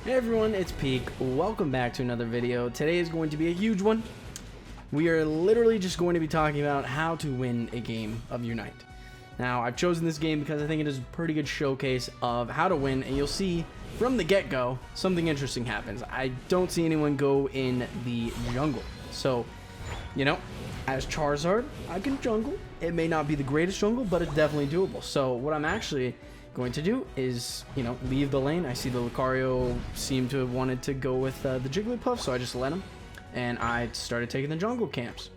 Hey everyone, it's Peek. Welcome back to another video. Today is going to be a huge one. We are literally just going to be talking about how to win a game of Unite. Now, I've chosen this game because I think it is a pretty good showcase of how to win, and you'll see from the get-go, something interesting happens. I don't see anyone go in the jungle. So, you know, as Charizard, I can jungle. It may not be the greatest jungle, but it's definitely doable. So what I'm actually going to do is, you know, leave the lane. I see the Lucario seemed to have wanted to go with the Jigglypuff, so I just let him, and I started taking the jungle camps.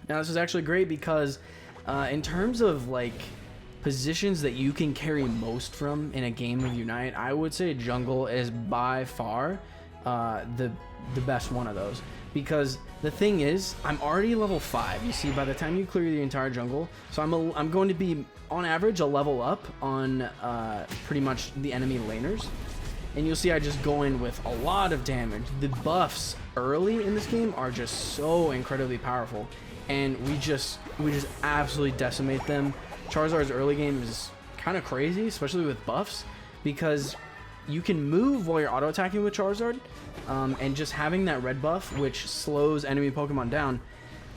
Now this is actually great because in terms of like positions that you can carry most from in a game of Unite, I would say jungle is by far the best one of those. Because the thing is, I'm already level 5. You see, by the time you clear the entire jungle, so I'm going to be, on average, a level up on pretty much the enemy laners. And you'll see I just go in with a lot of damage. The buffs early in this game are just so incredibly powerful. And we just absolutely decimate them. Charizard's early game is kind of crazy, especially with buffs, because you can move while you're auto-attacking with Charizard, and just having that red buff, which slows enemy Pokemon down,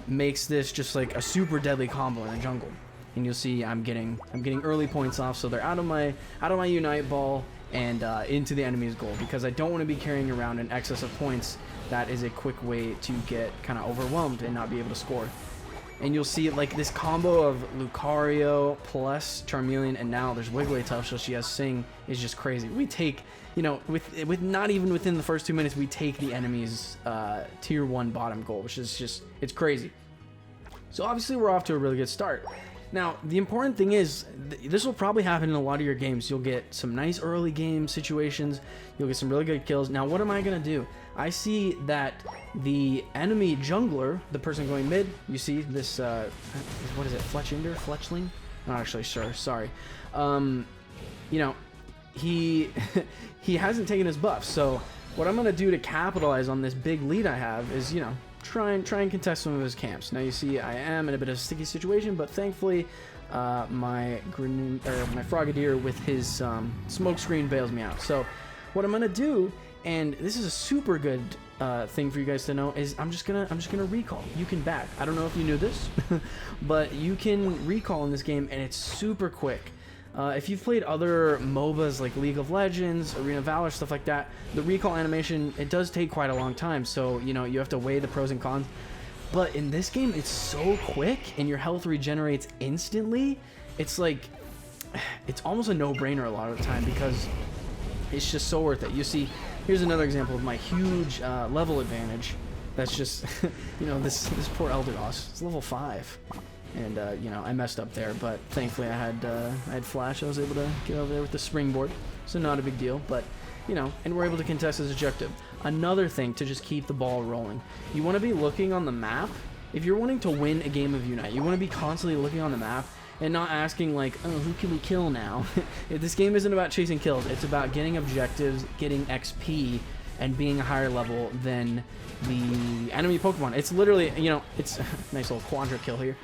makes this just like a super deadly combo in the jungle. And you'll see I'm getting early points off, so they're out of my Unite ball and into the enemy's goal, because I don't want to be carrying around an excess of points. That is a quick way to get kind of overwhelmed and not be able to score. And you'll see like this combo of Lucario plus Charmeleon, and now there's Wigglytuff, so she has Sing, is just crazy. We take, you know, with not even within the first 2 minutes, we take the enemy's tier 1 bottom goal, which is just, it's crazy. So obviously we're off to a really good start. Now, the important thing is, this will probably happen in a lot of your games. You'll get some nice early game situations. You'll get some really good kills. Now, what am I going to do? I see that the enemy jungler, the person going mid, you see this, what is it, Fletchling? Not actually sure, sorry. You know, he hasn't taken his buff. So what I'm going to do to capitalize on this big lead I have is, you know, try and contest some of his camps. Now you see I am in a bit of a sticky situation, but thankfully my Frogadier with his smoke screen bails me out. So what I'm gonna do, and this is a super good thing for you guys to know, is I'm just gonna recall. You can back. I don't know if you knew this, but you can recall in this game, and it's super quick. If you've played other MOBAs like League of Legends, Arena of Valor, stuff like that, the recall animation, it does take quite a long time, so you know, you have to weigh the pros and cons. But in this game, it's so quick and your health regenerates instantly. It's like, it's almost a no-brainer a lot of the time, because it's just so worth it. You see, here's another example of my huge level advantage. That's just, you know, this poor Elderos, it's level 5. And you know, I messed up there, but thankfully I had Flash. I was able to get over there with the springboard, so not a big deal. But you know, and we're able to contest his objective. Another thing to just keep the ball rolling, you want to be looking on the map. If you're wanting to win a game of Unite, you want to be constantly looking on the map and not asking like, oh, who can we kill now? This game isn't about chasing kills. It's about getting objectives, getting XP, and being a higher level than the enemy Pokemon. It's literally, you know, it's a nice little quadra kill here.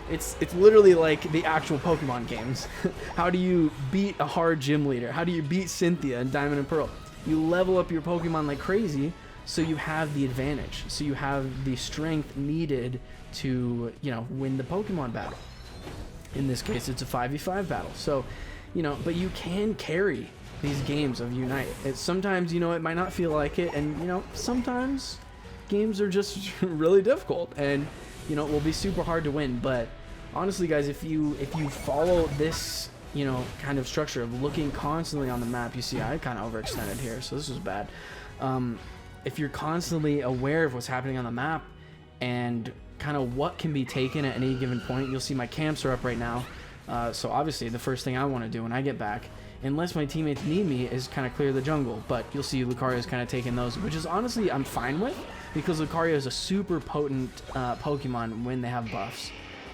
It's literally like the actual Pokemon games. How do you beat a hard gym leader? How do you beat Cynthia in Diamond and Pearl? You level up your Pokemon like crazy, so you have the advantage. So you have the strength needed to, you know, win the Pokemon battle. In this case, it's a 5v5 battle. So, you know, but you can carry these games of Unite. Sometimes, you know, it might not feel like it, and, you know, sometimes games are just really difficult, and, you know, it will be super hard to win. But honestly, guys, if you follow this, you know, kind of structure of looking constantly on the map, you see I kind of overextended here, so this was bad. If you're constantly aware of what's happening on the map and kind of what can be taken at any given point, you'll see my camps are up right now. So obviously the first thing I want to do when I get back, unless my teammates need me, is kind of clear the jungle. But you'll see Lucario's kind of taking those, which is honestly I'm fine with, because Lucario is a super potent Pokemon when they have buffs.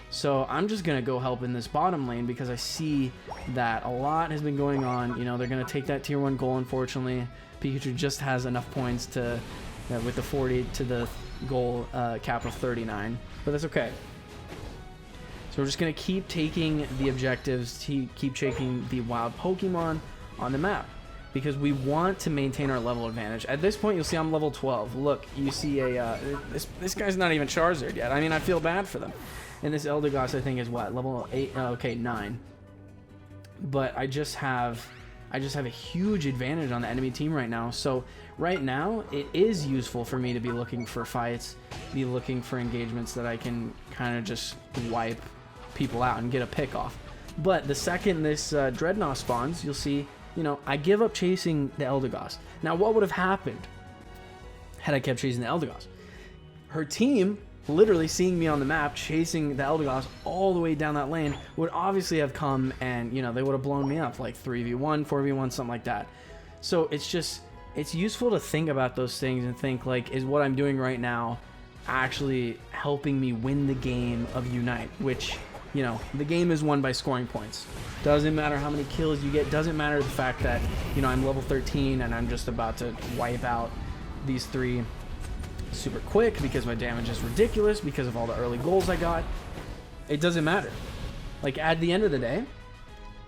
So I'm just going to go help in this bottom lane, because I see that a lot has been going on. You know, they're going to take that tier 1 goal, unfortunately. Pikachu just has enough points to, with the 40 to the goal cap of 39. But that's okay. So we're just going to keep taking the objectives, keep taking the wild Pokemon on the map. because we want to maintain our level advantage. At this point, you'll see I'm level 12. Look, you see this guy's not even Charizard yet. I mean, I feel bad for them. And this Eldegoss, I think, is what, level 8? Okay, 9. But I just have a huge advantage on the enemy team right now. So right now, it is useful for me to be looking for fights, be looking for engagements that I can kind of just wipe people out and get a pick off. But the second this Dreadnought spawns, you'll see, you know, I give up chasing the Eldegoss. Now, what would have happened had I kept chasing the Eldegoss? Her team, literally seeing me on the map, chasing the Eldegoss all the way down that lane, would obviously have come and, you know, they would have blown me up, like 3v1, 4v1, something like that. So it's just, it's useful to think about those things and think, like, is what I'm doing right now actually helping me win the game of Unite? Which, you know, the game is won by scoring points. Doesn't matter how many kills you get. Doesn't matter the fact that, you know, I'm level 13 and I'm just about to wipe out these 3 super quick because my damage is ridiculous because of all the early goals I got. It doesn't matter. Like, at the end of the day,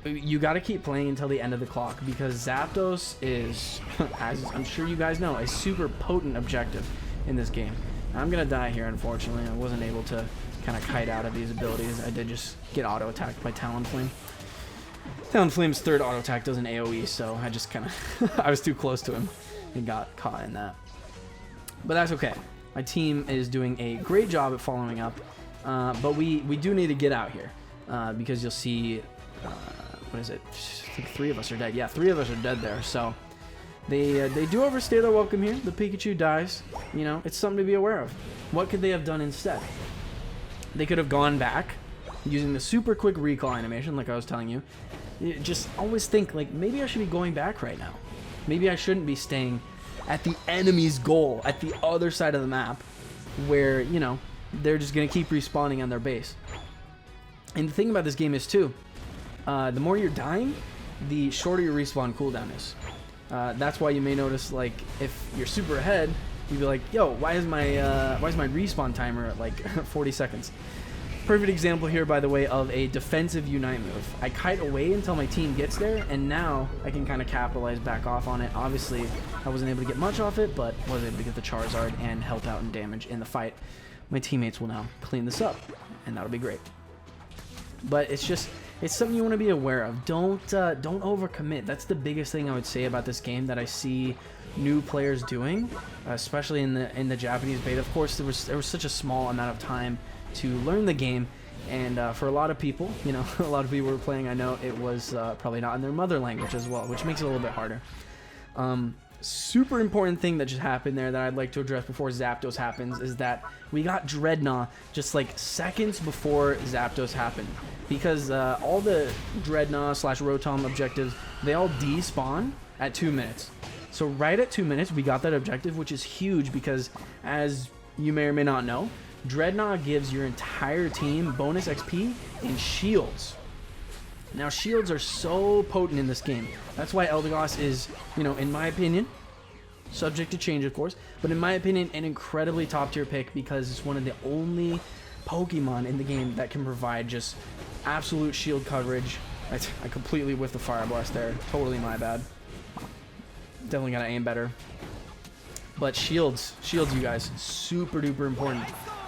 you got to keep playing until the end of the clock, because Zapdos is, as I'm sure you guys know, a super potent objective in this game. I'm going to die here, unfortunately. I wasn't able to kind of kite out of these abilities. I did just get auto-attacked by Talonflame. Talonflame's third auto-attack does an AoE, so I just kind of, I was too close to him and got caught in that. But that's okay. My team is doing a great job at following up, but we do need to get out here, because you'll see, what is it? I think 3 of us are dead. Yeah, 3 of us are dead there, so they do overstay their welcome here. The Pikachu dies. You know, it's something to be aware of. What could they have done instead? They could have gone back using the super quick recall animation, like I was telling you. Just always think, like, maybe I should be going back right now. Maybe I shouldn't be staying at the enemy's goal at the other side of the map, where, you know, they're just going to keep respawning on their base. And the thing about this game is, too, the more you're dying, the shorter your respawn cooldown is. That's why you may notice, like, if you're super ahead, you'd be like, yo, why is my respawn timer at like 40 seconds? Perfect example here, by the way, of a defensive Unite move. I kite away until my team gets there, and now I can kind of capitalize back off on it. Obviously, I wasn't able to get much off it, but was able to get the Charizard and help out in damage in the fight. My teammates will now clean this up, and that'll be great. But it's just, it's something you want to be aware of. Don't overcommit. That's the biggest thing I would say about this game that I see new players doing, especially in the Japanese beta. Of course, there was such a small amount of time to learn the game, and for a lot of people, you know, a lot of people were playing, I know it was probably not in their mother language as well, which makes it a little bit harder. Super important thing that just happened there that I'd like to address before Zapdos happens is that we got Dreadnought just like seconds before Zapdos happened, because all the Dreadnought / Rotom objectives, they all despawn at 2 minutes. So right at 2 minutes, we got that objective, which is huge because, as you may or may not know, Dreadnought gives your entire team bonus XP and shields. Now, shields are so potent in this game. That's why Eldegoss is, you know, in my opinion, subject to change, of course, but in my opinion, an incredibly top-tier pick, because it's one of the only Pokemon in the game that can provide just absolute shield coverage. I completely whiffed the Fire Blast there. Totally my bad. Definitely gotta aim better. But shields, you guys, super duper important.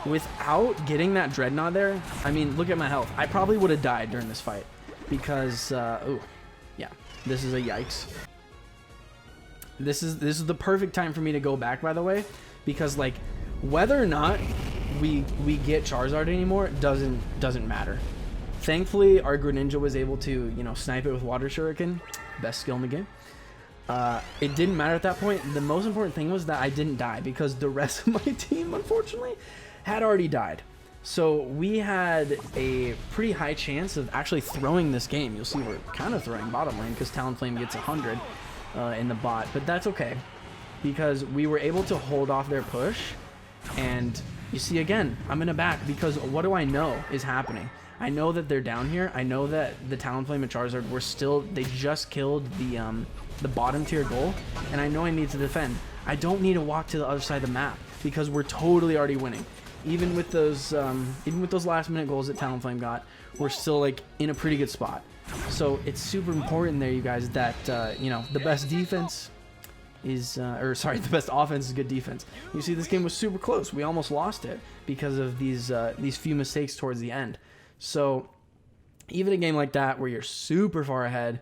Without getting that Dreadnought there, I mean, look at my health. I probably would have died during this fight because, ooh, yeah, this is a yikes. This is the perfect time for me to go back, by the way, because, like, whether or not we get Charizard anymore doesn't matter. Thankfully, our Greninja was able to, you know, snipe it with Water Shuriken, best skill in the game. It didn't matter at that point. The most important thing was that I didn't die, because the rest of my team, unfortunately, had already died. So we had a pretty high chance of actually throwing this game. You'll see we're kind of throwing bottom lane because Talonflame gets 100 in the bot, but that's okay because we were able to hold off their push. And you see, again, I'm in a back because what do I know is happening? I know that they're down here. I know that the Talonflame and Charizard were still, they just killed the bottom tier goal, and I know I need to defend. I don't need to walk to the other side of the map because we're totally already winning. Even with those last minute goals that Talonflame got, we're still like in a pretty good spot. So it's super important there, you guys, that you know, the best defense is, or sorry, the best offense is good defense. You see, this game was super close. We almost lost it because of these few mistakes towards the end. So even a game like that where you're super far ahead,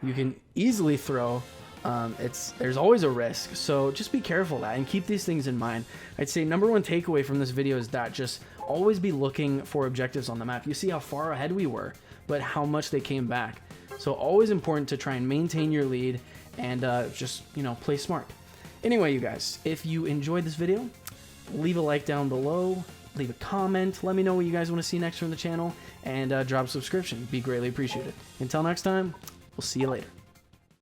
you can easily throw. There's always a risk, so just be careful of that and keep these things in mind. I'd say number one takeaway from this video is that just always be looking for objectives on the map. You see how far ahead we were, but how much they came back. So always important to try and maintain your lead and just, you know, play smart. Anyway, you guys, if you enjoyed this video, leave a like down below, leave a comment, let me know what you guys want to see next from the channel, and drop a subscription. Be greatly appreciated. Until next time, we'll see you later.